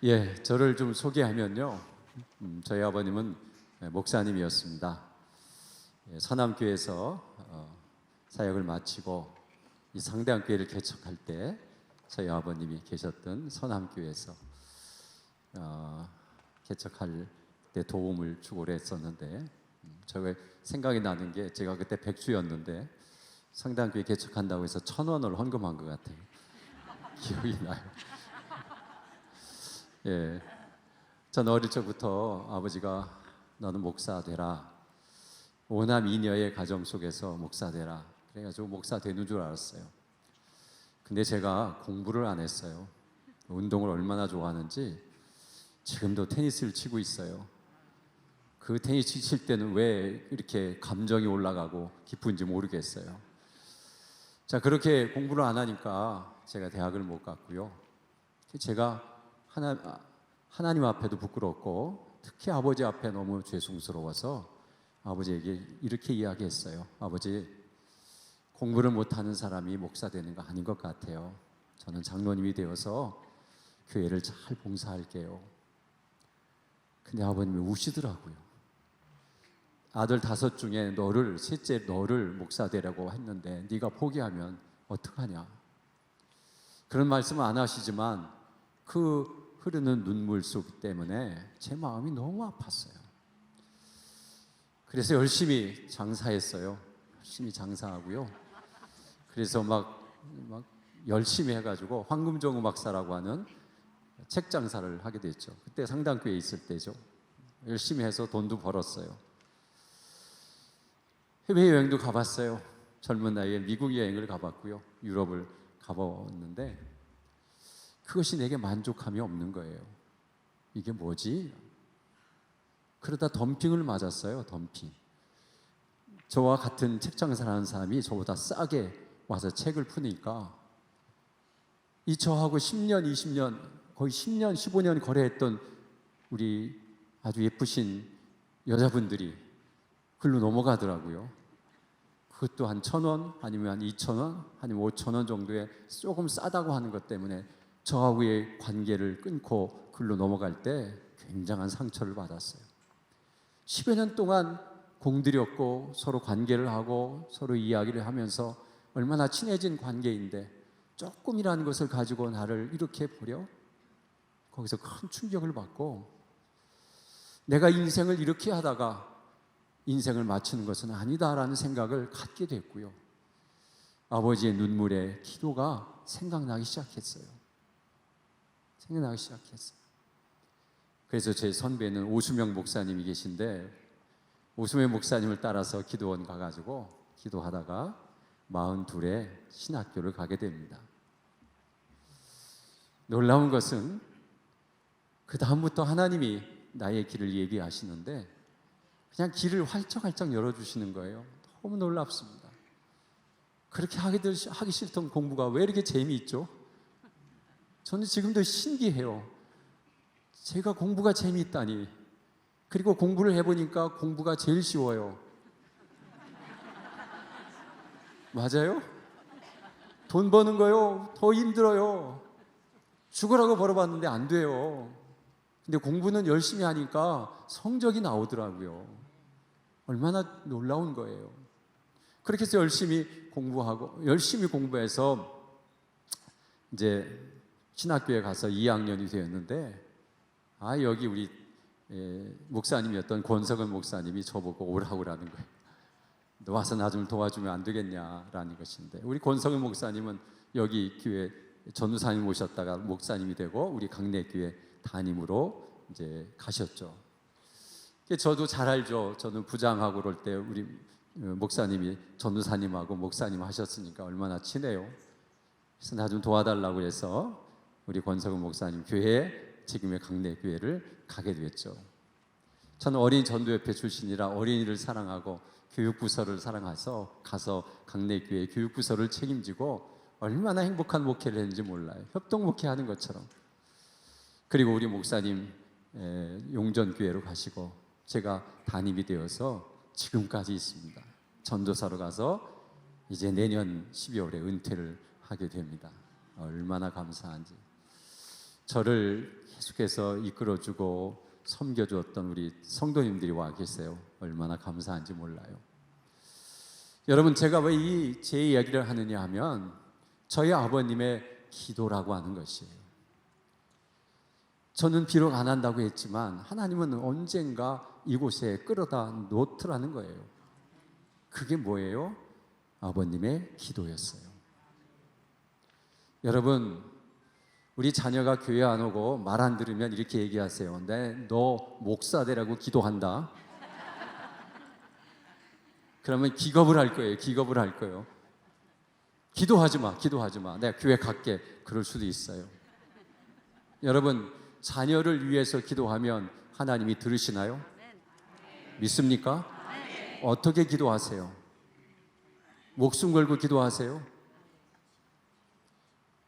예, 저를 좀 소개하면요. 저희 아버님은 목사님이었습니다. 예, 서남교회에서 사역을 마치고 이 상대한 교회를 개척할 때 저희 아버님이 계셨던 서남교회에서 개척할 때 도움을 주고 그랬었는데, 제가 생각이 나는 게 제가 그때 백수였는데 상대한 교회 개척한다고 해서 1,000원을 헌금한 것 같아요. 기억이 나요. 예, 전 어릴 적부터 아버지가 너는 목사 되라, 오남 이녀의 가정 속에서 목사 되라, 그래가지고 목사 되는 줄 알았어요. 근데 제가 공부를 안 했어요. 운동을 얼마나 좋아하는지 지금도 테니스를 치고 있어요. 그 테니스 칠 때는 왜 이렇게 감정이 올라가고 기쁜지 모르겠어요. 자, 그렇게 공부를 안 하니까 제가 대학을 못 갔고요. 제가 하나님 앞에도 부끄럽고 특히 아버지 앞에 너무 죄송스러워서 아버지에게 이렇게 이야기했어요. 아버지, 공부를 못하는 사람이 목사 되는 거 아닌 것 같아요. 저는 장로님이 되어서 교회를 잘 봉사할게요. 근데 아버님이 우시더라고요. 아들 5 중에 셋째 너를 목사 되라고 했는데 네가 포기하면 어떡하냐. 그런 말씀은 안 하시지만 그 흐르는 눈물 속 때문에 제 마음이 너무 아팠어요. 그래서 열심히 장사했어요. 열심히 장사하고요. 그래서 막 열심히 해가지고 황금종 음악사라고 하는 책 장사를 하게 됐죠. 그때 상당교회에 있을 때죠. 열심히 해서 돈도 벌었어요. 해외여행도 가봤어요. 젊은 나이에 미국 여행을 가봤고요. 유럽을 가봤는데 그것이 내게 만족함이 없는 거예요. 이게 뭐지? 그러다 덤핑을 맞았어요. 덤핑. 저와 같은 책 장사를 하는 사람이 저보다 싸게 와서 책을 푸니까 이 저하고 10년, 20년, 거의 10년, 15년 거래했던 우리 아주 예쁘신 여자분들이 글로 넘어가더라고요. 그것도 한 1,000원, 아니면 한 2,000원, 아니면 5,000원 정도에 조금 싸다고 하는 것 때문에 저하고의 관계를 끊고 글로 넘어갈 때 굉장한 상처를 받았어요. 10여 년 동안 공들였고 서로 관계를 하고 서로 이야기를 하면서 얼마나 친해진 관계인데 조금이라는 것을 가지고 나를 이렇게 버려? 거기서 큰 충격을 받고 내가 인생을 이렇게 하다가 인생을 마치는 것은 아니다라는 생각을 갖게 됐고요. 아버지의 눈물에 기도가 생각나기 시작했어요. 그래서 제 선배는 오수명 목사님이 계신데 오수명 목사님을 따라서 기도원 가가지고 기도하다가 42에 신학교를 가게 됩니다. 놀라운 것은 그 다음부터 하나님이 나의 길을 예비하시는데 그냥 길을 활짝활짝 열어주시는 거예요. 너무 놀랍습니다. 그렇게 하기 싫던 공부가 왜 이렇게 재미있죠? 저는 지금도 신기해요. 제가 공부가 재미있다니. 그리고 공부를 해보니까 공부가 제일 쉬워요. 맞아요? 돈 버는 거요 더 힘들어요. 죽으라고 벌어봤는데 안 돼요. 근데 공부는 열심히 하니까 성적이 나오더라고요. 얼마나 놀라운 거예요. 그렇게 해서 열심히 공부해서 이제 신학교에 가서 2학년이 되었는데 여기 우리 목사님이었던 권석은 목사님이 저보고 오라고 라는 거예요. 너 와서 나 좀 도와주면 안 되겠냐라는 것인데 우리 권석은 목사님은 여기 교회 전우사님 모셨다가 목사님이 되고 우리 강내교회 담임으로 이제 가셨죠. 저도 잘 알죠. 저는 부장하고 그럴 때 우리 목사님이 전우사님하고 목사님 하셨으니까 얼마나 친해요. 그래서 나 좀 도와달라고 해서 우리 권석은 목사님 교회에 지금의 강내교회를 가게 됐죠. 저는 어린이 전도협회 출신이라 어린이를 사랑하고 교육부서를 사랑해서 가서 강내교회 교육부서를 책임지고 얼마나 행복한 목회를 했는지 몰라요. 협동 목회하는 것처럼. 그리고 우리 목사님 용전교회로 가시고 제가 담임이 되어서 지금까지 있습니다. 전도사로 가서 이제 내년 12월에 은퇴를 하게 됩니다. 얼마나 감사한지. 저를 계속해서 이끌어주고 섬겨주었던 우리 성도님들이 와 계세요. 얼마나 감사한지 몰라요. 여러분, 제가 왜 제 이야기를 하느냐 하면 저희 아버님의 기도라고 하는 것이에요. 저는 비록 안 한다고 했지만 하나님은 언젠가 이곳에 끌어다 놓더라는 거예요. 그게 뭐예요? 아버님의 기도였어요. 여러분, 우리 자녀가 교회 안 오고 말 안 들으면 이렇게 얘기하세요. 너 목사 되라고 기도한다. 그러면 기겁을 할 거예요. 기겁을 할 거예요. 기도하지 마. 기도하지 마. 내가 교회 갈게. 그럴 수도 있어요. 여러분, 자녀를 위해서 기도하면 하나님이 들으시나요? 믿습니까? 어떻게 기도하세요? 목숨 걸고 기도하세요?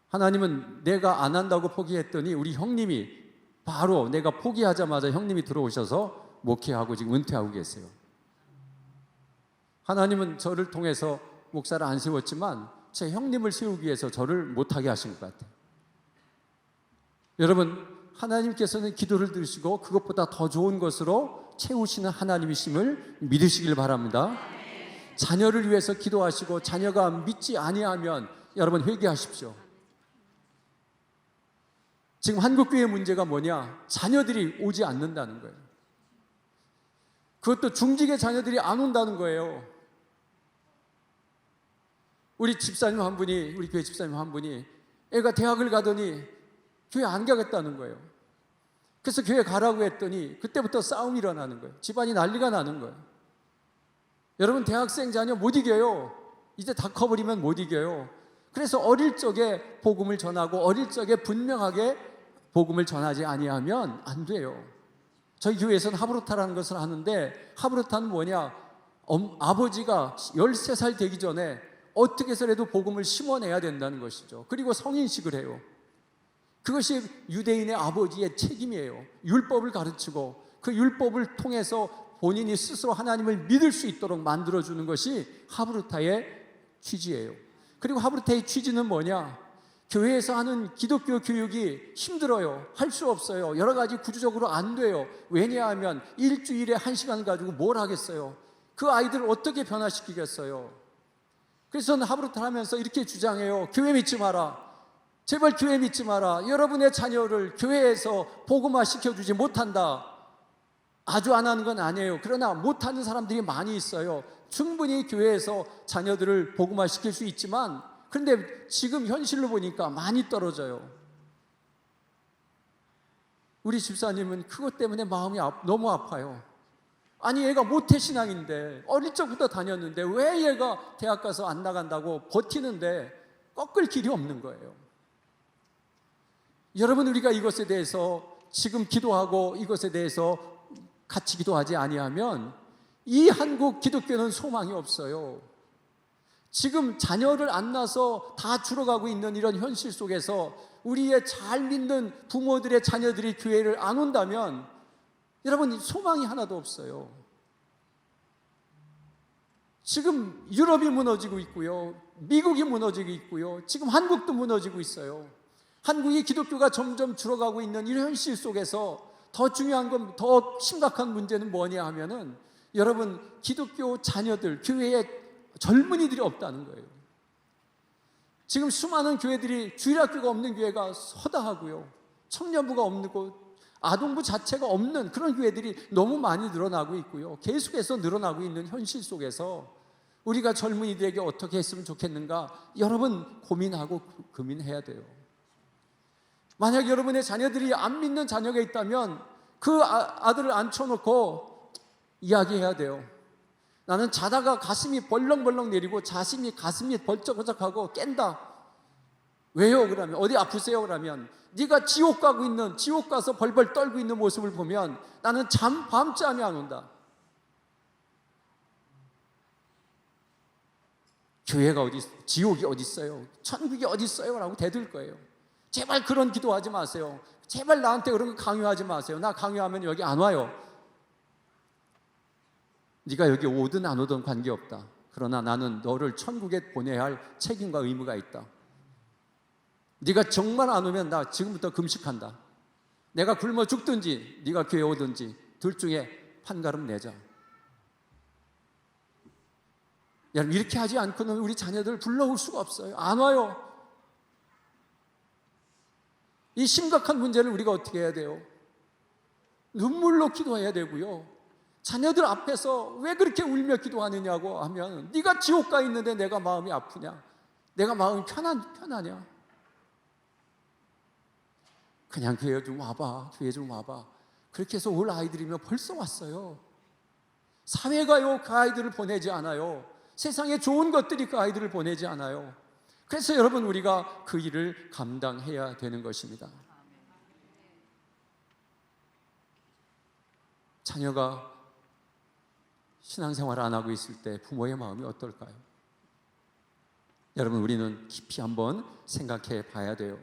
하나님은 내가 안 한다고 포기했더니 우리 형님이 바로 내가 포기하자마자 형님이 들어오셔서 목회하고 지금 은퇴하고 계세요. 하나님은 저를 통해서 목사를 안 세웠지만 제 형님을 세우기 위해서 저를 못하게 하신 것 같아요. 여러분, 하나님께서는 기도를 들으시고 그것보다 더 좋은 것으로 채우시는 하나님이심을 믿으시길 바랍니다. 자녀를 위해서 기도하시고 자녀가 믿지 아니하면 여러분 회개하십시오. 지금 한국교회 문제가 뭐냐? 자녀들이 오지 않는다는 거예요. 그것도 중직의 자녀들이 안 온다는 거예요. 우리 집사님 한 분이, 우리 교회 집사님 한 분이 애가 대학을 가더니 교회 안 가겠다는 거예요. 그래서 교회 가라고 했더니 그때부터 싸움이 일어나는 거예요. 집안이 난리가 나는 거예요. 여러분, 대학생 자녀 못 이겨요. 이제 다 커버리면 못 이겨요. 그래서 어릴 적에 복음을 전하고 어릴 적에 분명하게 복음을 전하지 아니하면 안 돼요. 저희 교회에서는 하브루타라는 것을 하는데, 하브루타는 뭐냐? 아버지가 13살 되기 전에 어떻게 해서라도 복음을 심어내야 된다는 것이죠. 그리고 성인식을 해요. 그것이 유대인의 아버지의 책임이에요. 율법을 가르치고 그 율법을 통해서 본인이 스스로 하나님을 믿을 수 있도록 만들어주는 것이 하브루타의 취지예요. 그리고 하브루타의 취지는 뭐냐? 교회에서 하는 기독교 교육이 힘들어요. 할 수 없어요. 여러 가지 구조적으로 안 돼요. 왜냐하면 일주일에 1시간 가지고 뭘 하겠어요? 그 아이들을 어떻게 변화시키겠어요? 그래서 저는 하브루타 하면서 이렇게 주장해요. 교회 믿지 마라. 제발 교회 믿지 마라. 여러분의 자녀를 교회에서 복음화 시켜주지 못한다. 아주 안 하는 건 아니에요. 그러나 못하는 사람들이 많이 있어요. 충분히 교회에서 자녀들을 복음화 시킬 수 있지만, 그런데 지금 현실로 보니까 많이 떨어져요. 우리 집사님은 그것 때문에 마음이 너무 아파요. 아니, 얘가 모태신앙인데 어릴 적부터 다녔는데 왜 얘가 대학 가서 안 나간다고 버티는데 꺾을 길이 없는 거예요. 여러분, 우리가 이것에 대해서 지금 기도하고 이것에 대해서 같이 기도하지 아니하면 이 한국 기독교는 소망이 없어요. 지금 자녀를 안 낳아서 다 줄어가고 있는 이런 현실 속에서 우리의 잘 믿는 부모들의 자녀들이 교회를 안 온다면 여러분, 소망이 하나도 없어요. 지금 유럽이 무너지고 있고요. 미국이 무너지고 있고요. 지금 한국도 무너지고 있어요. 한국이 기독교가 점점 줄어가고 있는 이런 현실 속에서 더 중요한 건, 더 심각한 문제는 뭐냐 하면은 여러분, 기독교 자녀들, 교회에 젊은이들이 없다는 거예요. 지금 수많은 교회들이 주일학교가 없는 교회가 허다하고요. 청년부가 없는 곳, 아동부 자체가 없는 그런 교회들이 너무 많이 늘어나고 있고요. 계속해서 늘어나고 있는 현실 속에서 우리가 젊은이들에게 어떻게 했으면 좋겠는가? 여러분, 고민하고 고민해야 돼요. 만약 여러분의 자녀들이 안 믿는 자녀가 있다면 그 아들을 앉혀놓고 이야기해야 돼요. 나는 자다가 가슴이 벌렁벌렁 내리고 가슴이 벌쩍벌쩍하고 깬다. 왜요? 그러면 어디 아프세요? 그러면 네가 지옥 가서 벌벌 떨고 있는 모습을 보면 나는 밤잠이 안 온다. 교회가 어디, 지옥이 어디 있어요? 천국이 어디 있어요? 라고 대들 거예요. 제발 그런 기도하지 마세요. 제발 나한테 그런 거 강요하지 마세요. 나 강요하면 여기 안 와요. 네가 여기 오든 안 오든 관계없다. 그러나 나는 너를 천국에 보내야 할 책임과 의무가 있다. 네가 정말 안 오면 나 지금부터 금식한다. 내가 굶어 죽든지 네가 교회 오든지 둘 중에 판가름 내자. 여러분, 이렇게 하지 않고는 우리 자녀들 불러올 수가 없어요. 안 와요. 이 심각한 문제를 우리가 어떻게 해야 돼요? 눈물로 기도해야 되고요. 자녀들 앞에서 왜 그렇게 울며 기도하느냐고 하면, 네가 지옥 가 있는데 내가 마음이 아프냐? 내가 마음이 편하냐? 그냥 교회 좀 와봐. 교회 좀 와봐. 그렇게 해서 올 아이들이면 벌써 왔어요. 사회가요, 그 아이들을 보내지 않아요. 세상에 좋은 것들이 그 아이들을 보내지 않아요. 그래서 여러분, 우리가 그 일을 감당해야 되는 것입니다. 자녀가 신앙생활 안 하고 있을 때 부모의 마음이 어떨까요? 여러분, 우리는 깊이 한번 생각해 봐야 돼요.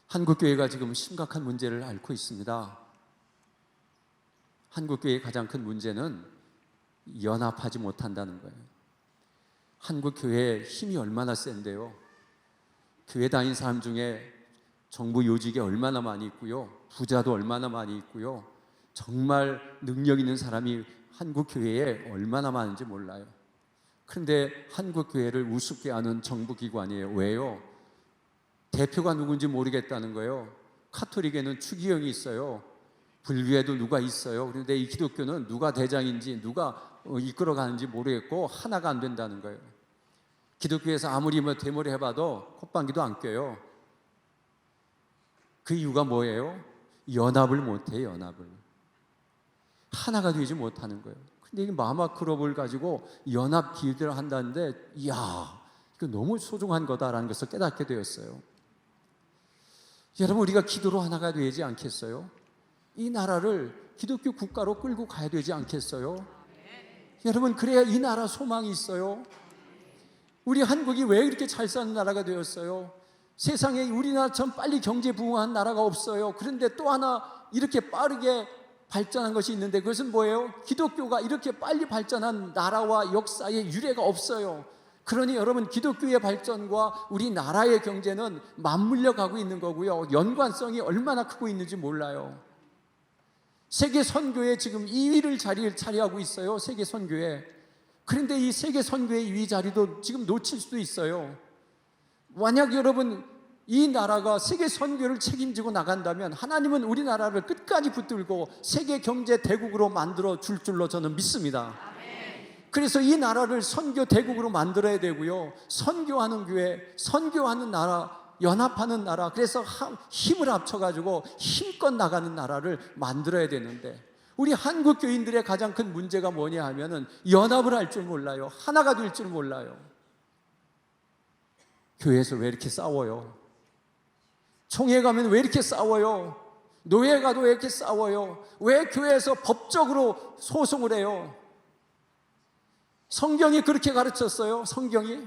한국교회가 지금 심각한 문제를 앓고 있습니다. 한국교회의 가장 큰 문제는 연합하지 못한다는 거예요. 한국교회의 힘이 얼마나 센데요. 교회 다닌 사람 중에 정부 요직에 얼마나 많이 있고요. 부자도 얼마나 많이 있고요. 정말 능력 있는 사람이 한국교회에 얼마나 많은지 몰라요. 그런데 한국교회를 우습게 하는 정부기관이에요. 왜요? 대표가 누군지 모르겠다는 거예요. 카톨릭에는 추기경이 있어요. 불교에도 누가 있어요. 그런데 이 기독교는 누가 대장인지 누가 이끌어가는지 모르겠고 하나가 안 된다는 거예요. 기독교에서 아무리 데모를 해봐도 콧방귀도 안 껴요. 그 이유가 뭐예요? 연합을 못해요. 연합을. 하나가 되지 못하는 거예요. 근데 이 마마크롭을 가지고 연합 기도를 한다는데, 이야, 이거 너무 소중한 거다라는 것을 깨닫게 되었어요. 여러분, 우리가 기도로 하나가 되지 않겠어요? 이 나라를 기독교 국가로 끌고 가야 되지 않겠어요? 여러분, 그래야 이 나라 소망이 있어요. 우리 한국이 왜 이렇게 잘 사는 나라가 되었어요? 세상에 우리나라처럼 빨리 경제 부흥한 나라가 없어요. 그런데 또 하나 이렇게 빠르게 발전한 것이 있는데, 그것은 뭐예요? 기독교가 이렇게 빨리 발전한 나라와 역사의 유례가 없어요. 그러니 여러분, 기독교의 발전과 우리나라의 경제는 맞물려 가고 있는 거고요. 연관성이 얼마나 크고 있는지 몰라요. 세계 선교에 지금 2위를 차지하고 있어요. 세계 선교에. 그런데 이 세계 선교의 2위 자리도 지금 놓칠 수도 있어요. 만약 여러분, 이 나라가 세계 선교를 책임지고 나간다면 하나님은 우리나라를 끝까지 붙들고 세계 경제 대국으로 만들어 줄 줄로 저는 믿습니다. 그래서 이 나라를 선교 대국으로 만들어야 되고요. 선교하는 교회, 선교하는 나라, 연합하는 나라, 그래서 힘을 합쳐가지고 힘껏 나가는 나라를 만들어야 되는데, 우리 한국 교인들의 가장 큰 문제가 뭐냐 하면은 연합을 할 줄 몰라요. 하나가 될 줄 몰라요. 교회에서 왜 이렇게 싸워요? 총회 가면 왜 이렇게 싸워요? 노예 가도 왜 이렇게 싸워요? 왜 교회에서 법적으로 소송을 해요? 성경이 그렇게 가르쳤어요. 성경이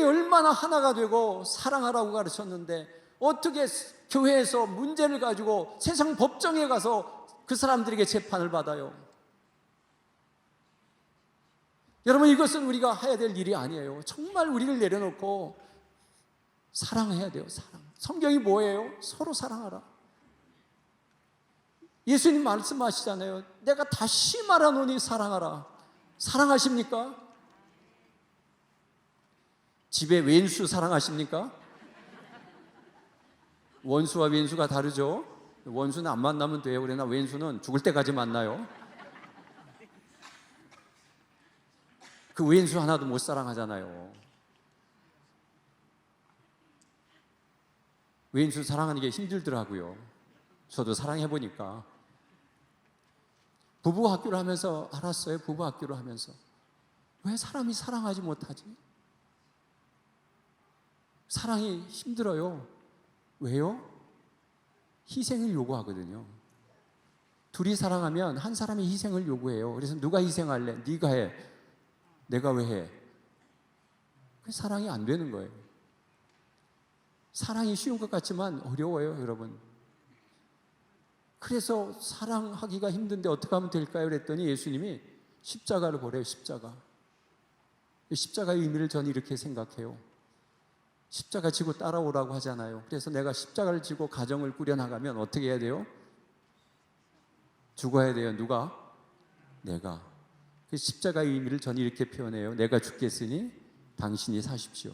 얼마나 하나가 되고 사랑하라고 가르쳤는데, 어떻게 교회에서 문제를 가지고 세상 법정에 가서 그 사람들에게 재판을 받아요? 여러분, 이것은 우리가 해야 될 일이 아니에요. 정말 우리를 내려놓고 사랑해야 돼요. 사랑. 성경이 뭐예요? 서로 사랑하라. 예수님 말씀하시잖아요. 내가 다시 말하노니 사랑하라. 사랑하십니까? 집에 왼수 사랑하십니까? 원수와 왼수가 다르죠. 원수는 안 만나면 돼요. 그러나 왼수는 죽을 때까지 만나요. 그 왼수 하나도 못 사랑하잖아요. 왼수 사랑하는 게 힘들더라고요. 저도 사랑해보니까. 부부 학교를 하면서 알았어요. 부부 학교를 하면서 왜 사람이 사랑하지 못하지? 사랑이 힘들어요. 왜요? 희생을 요구하거든요. 둘이 사랑하면 한 사람이 희생을 요구해요. 그래서 누가 희생할래? 네가 해. 내가 왜 해? 그 사랑이 안 되는 거예요. 사랑이 쉬운 것 같지만 어려워요, 여러분. 그래서 사랑하기가 힘든데 어떻게 하면 될까요? 그랬더니 예수님이 십자가를 보래요. 십자가의 의미를 저는 이렇게 생각해요. 십자가 지고 따라오라고 하잖아요. 그래서 내가 십자가를 지고 가정을 꾸려나가면 어떻게 해야 돼요? 죽어야 돼요. 누가? 내가. 그 십자가의 의미를 저는 이렇게 표현해요. 내가 죽겠으니 당신이 사십시오.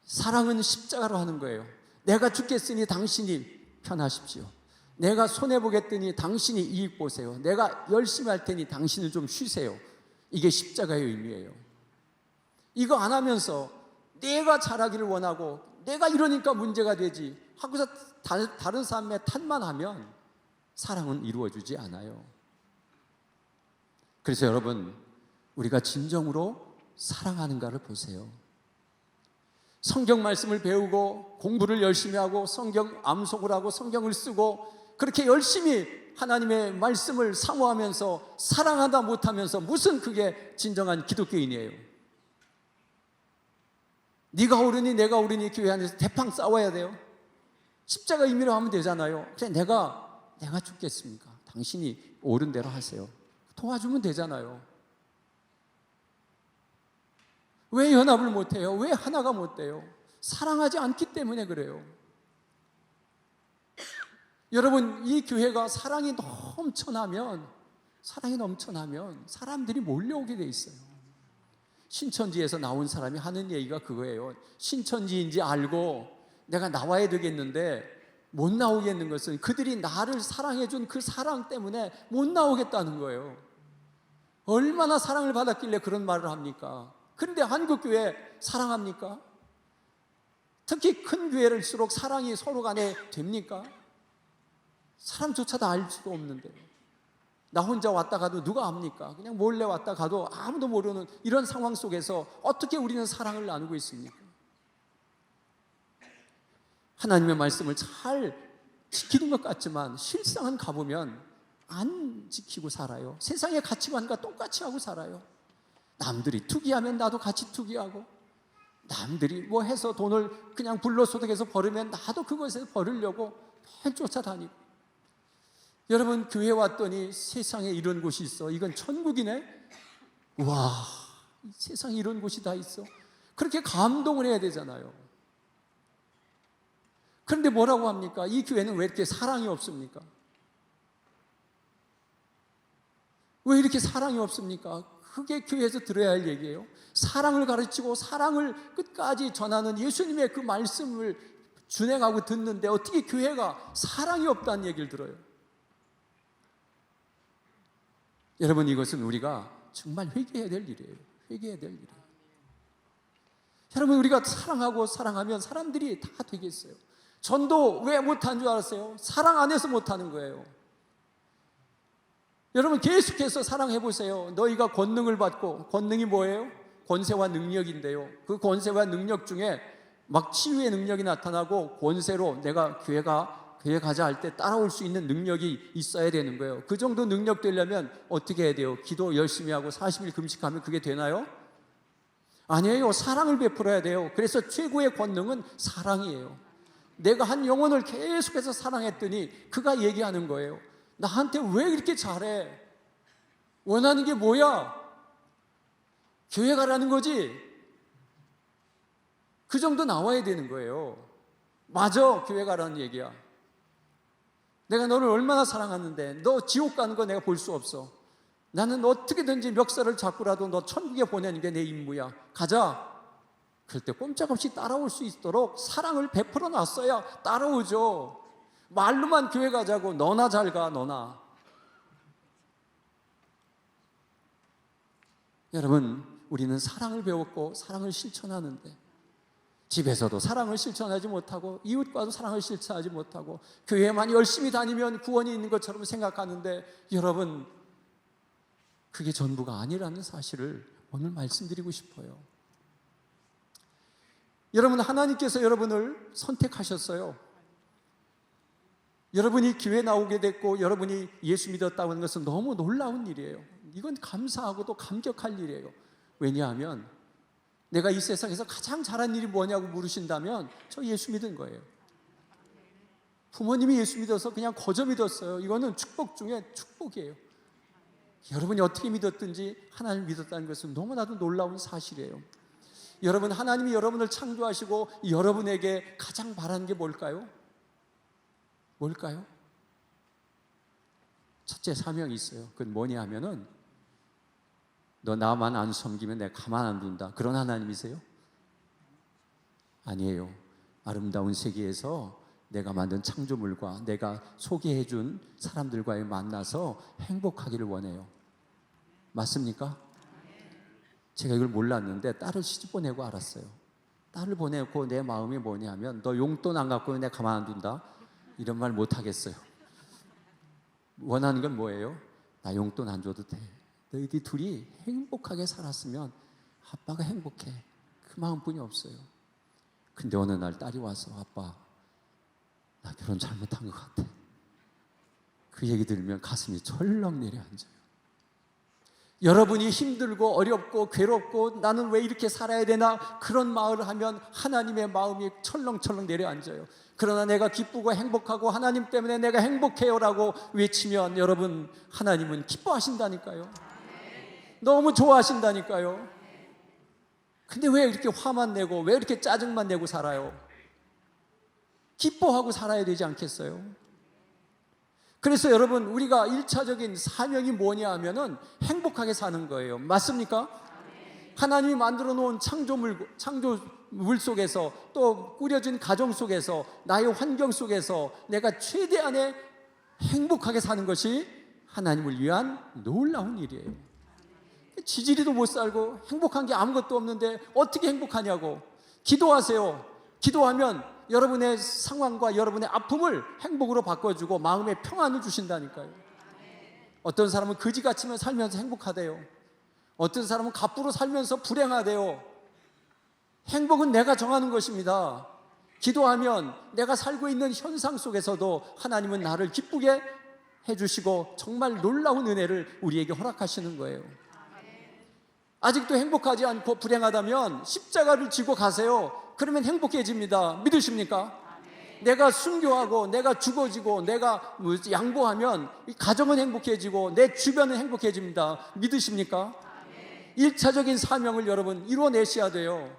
사랑은 십자가로 하는 거예요. 내가 죽겠으니 당신이 편하십시오. 내가 손해보겠더니 당신이 이익 보세요. 내가 열심히 할 테니 당신은 좀 쉬세요. 이게 십자가의 의미예요. 이거 안 하면서 내가 잘하기를 원하고 내가 이러니까 문제가 되지 하고서 다른 사람의 탓만 하면 사랑은 이루어지지 않아요. 그래서 여러분, 우리가 진정으로 사랑하는가를 보세요. 성경 말씀을 배우고 공부를 열심히 하고 성경 암송을 하고 성경을 쓰고 그렇게 열심히 하나님의 말씀을 사모하면서 사랑하다 못하면서 무슨 그게 진정한 기독교인이에요? 네가 옳으니 내가 옳으니 교회 안에서 대팡 싸워야 돼요? 십자가 의미로 하면 되잖아요. 그래 내가 죽겠습니까? 당신이 옳은 대로 하세요. 도와주면 되잖아요. 왜 연합을 못해요? 왜 하나가 못 돼요? 사랑하지 않기 때문에 그래요. 여러분, 이 교회가 사랑이 넘쳐나면 사람들이 몰려오게 돼 있어요. 신천지에서 나온 사람이 하는 얘기가 그거예요. 신천지인지 알고 내가 나와야 되겠는데 못 나오겠는 것은 그들이 나를 사랑해준 그 사랑 때문에 못 나오겠다는 거예요. 얼마나 사랑을 받았길래 그런 말을 합니까? 그런데 한국교회 사랑합니까? 특히 큰 교회일수록 사랑이 서로 간에 됩니까? 사람조차도 알 수도 없는데 나 혼자 왔다 가도 누가 압니까? 그냥 몰래 왔다 가도 아무도 모르는 이런 상황 속에서 어떻게 우리는 사랑을 나누고 있습니까? 하나님의 말씀을 잘 지키는 것 같지만 실상은 가보면 안 지키고 살아요. 세상의 가치관과 똑같이 하고 살아요. 남들이 투기하면 나도 같이 투기하고 남들이 뭐 해서 돈을 그냥 불로소득해서 벌으면 나도 그것에서 벌으려고 맨 쫓아다니고. 여러분, 교회 왔더니 세상에 이런 곳이 있어. 이건 천국이네. 와, 세상에 이런 곳이 다 있어. 그렇게 감동을 해야 되잖아요. 그런데 뭐라고 합니까? 이 교회는 왜 이렇게 사랑이 없습니까? 왜 이렇게 사랑이 없습니까? 그게 교회에서 들어야 할 얘기예요. 사랑을 가르치고 사랑을 끝까지 전하는 예수님의 그 말씀을 준행하고 듣는데 어떻게 교회가 사랑이 없다는 얘기를 들어요? 여러분, 이것은 우리가 정말 회개해야 될 일이에요. 회개해야 될 일이에요. 여러분, 우리가 사랑하고 사랑하면 사람들이 다 되겠어요. 전도 왜 못한 줄 알았어요? 사랑 안에서 못하는 거예요. 여러분, 계속해서 사랑해보세요. 너희가 권능을 받고, 권능이 뭐예요? 권세와 능력인데요. 그 권세와 능력 중에 막 치유의 능력이 나타나고 권세로 내가 교회 가자 할 때 따라올 수 있는 능력이 있어야 되는 거예요. 그 정도 능력 되려면 어떻게 해야 돼요? 기도 열심히 하고 40일 금식하면 그게 되나요? 아니에요. 사랑을 베풀어야 돼요. 그래서 최고의 권능은 사랑이에요. 내가 한 영혼을 계속해서 사랑했더니 그가 얘기하는 거예요. 나한테 왜 이렇게 잘해? 원하는 게 뭐야? 교회 가라는 거지? 그 정도 나와야 되는 거예요. 맞아, 교회 가라는 얘기야. 내가 너를 얼마나 사랑하는데 너 지옥 가는 거 내가 볼 수 없어. 나는 어떻게든지 멱살을 잡고라도 너 천국에 보내는 게 내 임무야. 가자. 그럴 때 꼼짝없이 따라올 수 있도록 사랑을 베풀어 놨어야 따라오죠. 말로만 교회 가자고 너나 잘 가, 너나. 여러분, 우리는 사랑을 배웠고 사랑을 실천하는데 집에서도 사랑을 실천하지 못하고 이웃과도 사랑을 실천하지 못하고 교회만 열심히 다니면 구원이 있는 것처럼 생각하는데 여러분, 그게 전부가 아니라는 사실을 오늘 말씀드리고 싶어요. 여러분, 하나님께서 여러분을 선택하셨어요. 여러분이 교회 나오게 됐고 여러분이 예수 믿었다고 하는 것은 너무 놀라운 일이에요. 이건 감사하고 또 감격할 일이에요. 왜냐하면 내가 이 세상에서 가장 잘한 일이 뭐냐고 물으신다면 저 예수 믿은 거예요. 부모님이 예수 믿어서 그냥 거저 믿었어요. 이거는 축복 중에 축복이에요. 여러분이 어떻게 믿었든지 하나님을 믿었다는 것은 너무나도 놀라운 사실이에요. 여러분, 하나님이 여러분을 창조하시고 여러분에게 가장 바라는 게 뭘까요? 뭘까요? 첫째 사명이 있어요. 그건 뭐냐 하면은, 너 나만 안 섬기면 내가 가만 안 둔다, 그런 하나님이세요? 아니에요. 아름다운 세계에서 내가 만든 창조물과 내가 소개해 준 사람들과의 만나서 행복하기를 원해요. 맞습니까? 제가 이걸 몰랐는데 딸을 시집 보내고 알았어요. 딸을 보내고 내 마음이 뭐냐면, 너 용돈 안 갖고 내가 가만 안 둔다, 이런 말 못 하겠어요. 원하는 건 뭐예요? 나 용돈 안 줘도 돼. 너희들 둘이 행복하게 살았으면 아빠가 행복해. 그 마음뿐이 없어요. 근데 어느 날 딸이 와서, 아빠, 나 결혼 잘못한 것 같아. 그 얘기 들으면 가슴이 철렁 내려앉아요. 여러분이 힘들고 어렵고 괴롭고 나는 왜 이렇게 살아야 되나, 그런 마음을 하면 하나님의 마음이 철렁철렁 내려앉아요. 그러나 내가 기쁘고 행복하고 하나님 때문에 내가 행복해요라고 외치면, 여러분, 하나님은 기뻐하신다니까요. 너무 좋아하신다니까요. 근데 왜 이렇게 화만 내고 왜 이렇게 짜증만 내고 살아요? 기뻐하고 살아야 되지 않겠어요? 그래서 여러분, 우리가 1차적인 사명이 뭐냐 하면은 행복하게 사는 거예요. 맞습니까? 하나님이 만들어 놓은 창조물 속에서, 또 꾸려진 가정 속에서, 나의 환경 속에서 내가 최대한의 행복하게 사는 것이 하나님을 위한 놀라운 일이에요. 지지리도 못 살고 행복한 게 아무것도 없는데 어떻게 행복하냐고. 기도하세요. 기도하면 여러분의 상황과 여러분의 아픔을 행복으로 바꿔주고 마음의 평안을 주신다니까요. 어떤 사람은 그지같이 살면서 행복하대요. 어떤 사람은 갑부로 살면서 불행하대요. 행복은 내가 정하는 것입니다. 기도하면 내가 살고 있는 현상 속에서도 하나님은 나를 기쁘게 해주시고 정말 놀라운 은혜를 우리에게 허락하시는 거예요. 아직도 행복하지 않고 불행하다면 십자가를 지고 가세요. 그러면 행복해집니다. 믿으십니까? 내가 순교하고 내가 죽어지고 내가 양보하면 가정은 행복해지고 내 주변은 행복해집니다. 믿으십니까? 1차적인 사명을 여러분 이루어내셔야 돼요.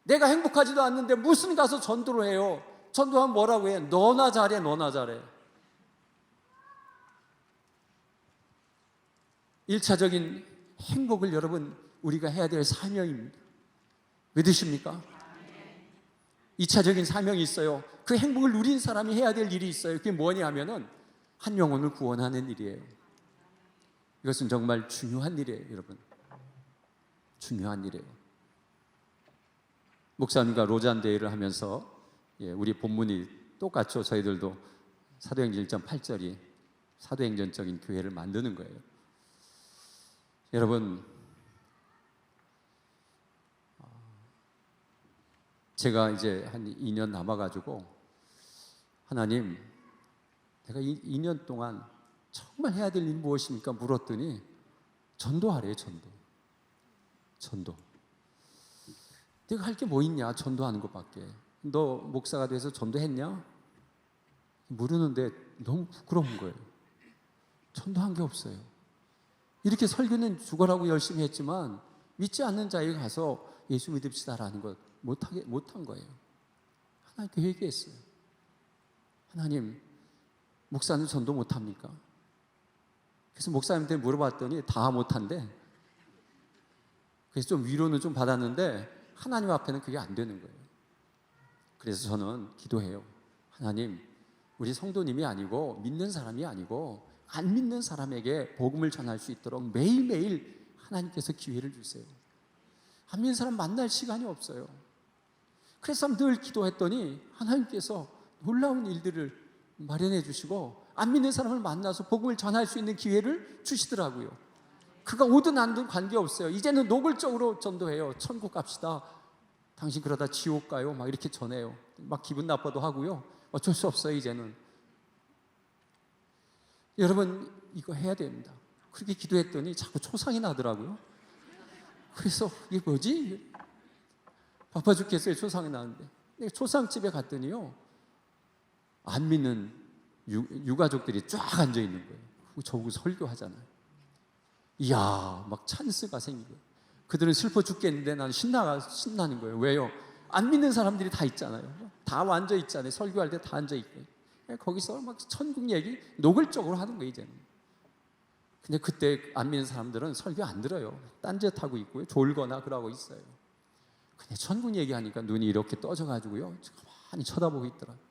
내가 행복하지도 않는데 무슨 가서 전도를 해요? 전도하면 뭐라고 해요? 너나 잘해, 너나 잘해. 1차적인 행복을 여러분 우리가 해야 될 사명입니다. 믿으십니까? 2차적인 사명이 있어요. 그 행복을 누린 사람이 해야 될 일이 있어요. 그게 뭐냐 하면은 한 영혼을 구원하는 일이에요. 이것은 정말 중요한 일이에요, 여러분. 중요한 일이에요. 목사님과 로잔 대회를 하면서 우리 본문이 똑같죠. 저희들도 사도행전 1.8절이 사도행전적인 교회를 만드는 거예요. 여러분, 제가 이제 한 2년 남아가지고 하나님, 내가 2년 동안 정말 해야 될 일이 무엇입니까? 물었더니 전도하래요. 전도. 내가 할 게 뭐 있냐? 전도하는 것밖에. 너 목사가 돼서 전도했냐? 물으는데 너무 부끄러운 거예요. 전도한 게 없어요. 이렇게 설교는 죽어라고 열심히 했지만 믿지 않는 자에게 가서 예수 믿읍시다라는 것 못한 거예요. 하나님께 회개했어요. 하나님, 목사는 전도 못합니까? 그래서 목사님한테 물어봤더니 다 못한대. 그래서 좀 위로는 좀 받았는데 하나님 앞에는 그게 안 되는 거예요. 그래서 저는 기도해요. 하나님, 우리 성도님이 아니고 믿는 사람이 아니고 안 믿는 사람에게 복음을 전할 수 있도록 매일매일 하나님께서 기회를 주세요. 안 믿는 사람 만날 시간이 없어요. 그래서 늘 기도했더니 하나님께서 놀라운 일들을 마련해 주시고 안 믿는 사람을 만나서 복음을 전할 수 있는 기회를 주시더라고요. 그가 오든 안 오든 관계없어요. 이제는 노골적으로 전도해요. 천국 갑시다. 당신 그러다 지옥 가요. 막 이렇게 전해요. 막 기분 나빠도 하고요. 어쩔 수 없어요, 이제는. 여러분, 이거 해야 됩니다. 그렇게 기도했더니 자꾸 초상이 나더라고요. 그래서 이게 뭐지? 바빠 죽겠어요, 초상이 나는데. 초상집에 갔더니요, 안 믿는 유가족들이 쫙 앉아 있는 거예요. 저보고 설교하잖아요. 이야, 막 찬스가 생기고 그들은 슬퍼 죽겠는데 나는 신나는 거예요. 왜요? 안 믿는 사람들이 다 있잖아요. 다 앉아 있잖아요. 설교할 때 다 앉아 있고. 거기서 막 천국 얘기 노골적으로 하는 거예요, 이제는. 근데 그때 안 믿는 사람들은 설교 안 들어요. 딴짓하고 있고요. 졸거나 그러고 있어요. 근데 천국 얘기하니까 눈이 이렇게 떠져가지고요. 가만히 쳐다보고 있더라고요.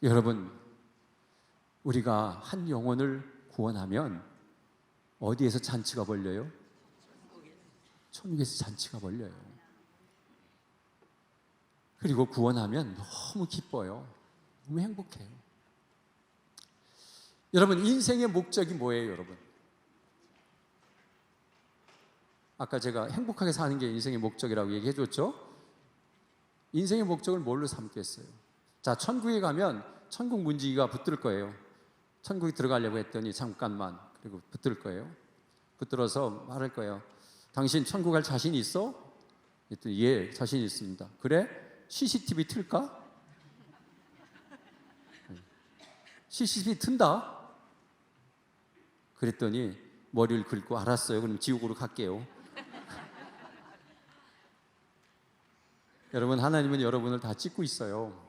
여러분, 우리가 한 영혼을 구원하면 어디에서 잔치가 벌려요? 천국에서 잔치가 벌려요. 그리고 구원하면 너무 기뻐요. 너무 행복해요. 여러분, 인생의 목적이 뭐예요, 여러분? 아까 제가 행복하게 사는 게 인생의 목적이라고 얘기해 줬죠? 인생의 목적을 뭘로 삼겠어요? 자, 천국에 가면 천국 문지기가 붙들 거예요. 천국에 들어가려고 했더니 잠깐만, 그리고 붙들 거예요. 붙들어서 말할 거예요. 당신 천국 갈 자신 있어? 그랬더니 예, 자신 있습니다. 그래? CCTV 틀까? CCTV 튼다? 그랬더니 머리를 긁고 알았어요. 그럼 지옥으로 갈게요. 여러분, 하나님은 여러분을 다 찍고 있어요.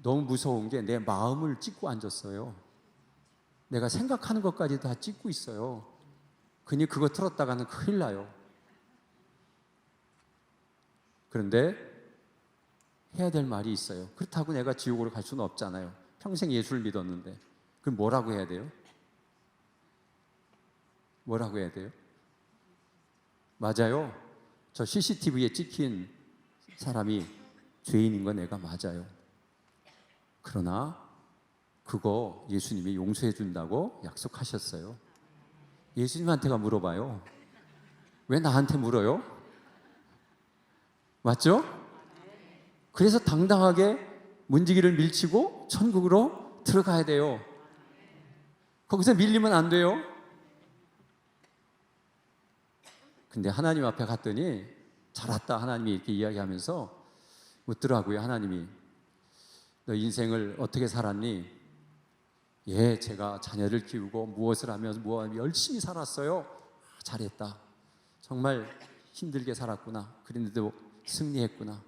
너무 무서운 게 내 마음을 찍고 앉았어요. 내가 생각하는 것까지 다 찍고 있어요. 그니 그거 틀었다가는 큰일 나요. 그런데 해야 될 말이 있어요. 그렇다고 내가 지옥으로 갈 수는 없잖아요. 평생 예수를 믿었는데. 그럼 뭐라고 해야 돼요? 뭐라고 해야 돼요? 맞아요. 저 CCTV에 찍힌 사람이 죄인인 거 내가 맞아요. 그러나 그거 예수님이 용서해 준다고 약속하셨어요. 예수님한테가 물어봐요. 왜 나한테 물어요? 맞죠? 그래서 당당하게 문지기를 밀치고 천국으로 들어가야 돼요. 거기서 밀리면 안 돼요. 근데 하나님 앞에 갔더니 잘 왔다 하나님이 이렇게 이야기하면서 묻더라고요. 하나님이 너 인생을 어떻게 살았니? 예, 제가 자녀를 키우고 무엇을 하면서 열심히 살았어요. 잘했다. 정말 힘들게 살았구나. 그런데도 승리했구나.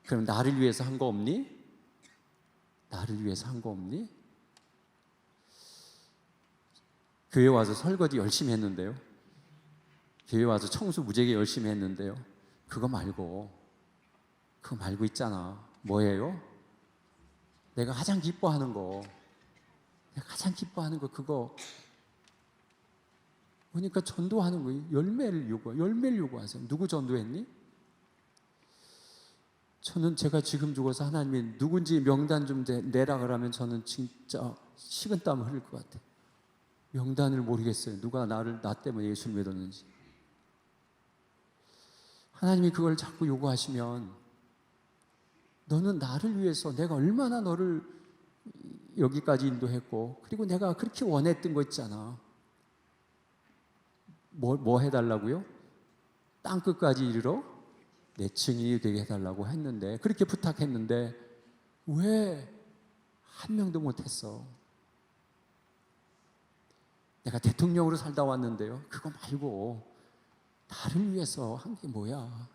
그럼 나를 위해서 한 거 없니? 나를 위해서 한 거 없니? 교회 와서 설거지 열심히 했는데요. 교회 와서 청소 무지하게 열심히 했는데요. 그거 말고 있잖아. 뭐예요? 내가 가장 기뻐하는 거. 내가 가장 기뻐하는 거 그거. 그러니까 전도하는 거예요. 열매를 요구하세요. 누구 전도했니? 저는 제가 지금 죽어서 하나님이 누군지 명단 좀 내라 그러면 저는 진짜 식은땀 흘릴 것 같아요. 명단을 모르겠어요. 누가 나 때문에 예수를 믿었는지. 하나님이 그걸 자꾸 요구하시면 너는 나를 위해서 내가 얼마나 너를 여기까지 인도했고 그리고 내가 그렇게 원했던 거 있잖아. 뭐 해달라고요? 땅끝까지 이르러 내 증인이 되게 해달라고 했는데 그렇게 부탁했는데 왜 한 명도 못했어? 내가 대통령으로 살다 왔는데요. 그거 말고 나를 위해서 한 게 뭐야?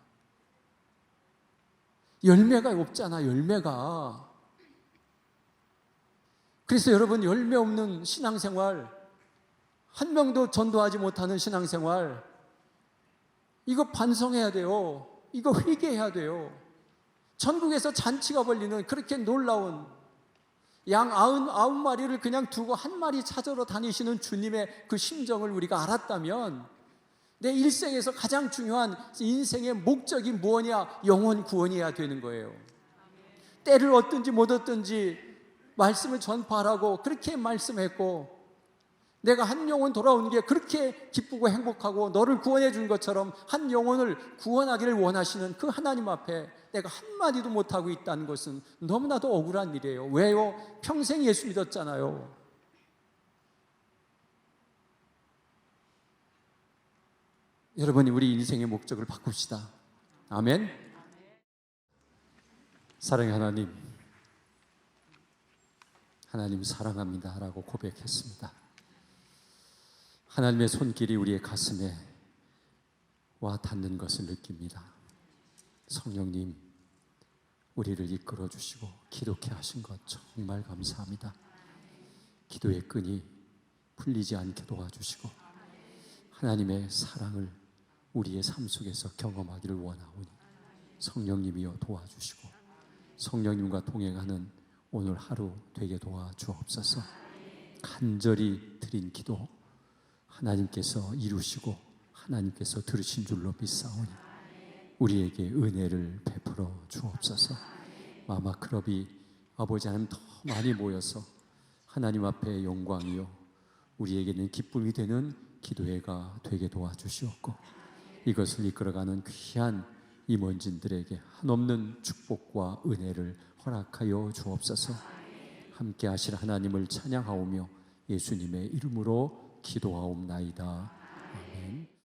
열매가 없잖아, 열매가. 그래서 여러분, 열매 없는 신앙생활, 한 명도 전도하지 못하는 신앙생활, 이거 반성해야 돼요. 이거 회개해야 돼요. 천국에서 잔치가 벌리는 그렇게 놀라운 양 99마리를 그냥 두고 한 마리 찾으러 다니시는 주님의 그 심정을 우리가 알았다면 내 일생에서 가장 중요한 인생의 목적이 무엇이냐? 영혼 구원이어야 되는 거예요. 때를 얻든지 못 얻든지 말씀을 전파하라고 그렇게 말씀했고 내가 한 영혼 돌아오는 게 그렇게 기쁘고 행복하고 너를 구원해 준 것처럼 한 영혼을 구원하기를 원하시는 그 하나님 앞에 내가 한마디도 못하고 있다는 것은 너무나도 억울한 일이에요. 왜요? 평생 예수 믿었잖아요. 여러분이 우리 인생의 목적을 바꿉시다. 아멘. 사랑의 하나님 사랑합니다 라고 고백했습니다. 하나님의 손길이 우리의 가슴에 와 닿는 것을 느낍니다. 성령님, 우리를 이끌어 주시고 기도케 하신 것 정말 감사합니다. 기도의 끈이 풀리지 않게 도와주시고 하나님의 사랑을 우리의 삶 속에서 경험하기를 원하오니 성령님이여 도와주시고 성령님과 동행하는 오늘 하루 되게 도와주옵소서. 간절히 드린 기도 하나님께서 이루시고 하나님께서 들으신 줄로 믿사오니 우리에게 은혜를 베풀어 주옵소서. 마마크럽이 아버지 하나님 더 많이 모여서 하나님 앞에 영광이요 우리에게는 기쁨이 되는 기도회가 되게 도와주시옵고 이것을 이끌어가는 귀한 임원진들에게 한없는 축복과 은혜를 허락하여 주옵소서. 함께 하실 하나님을 찬양하오며 예수님의 이름으로 기도하옵나이다. 아멘.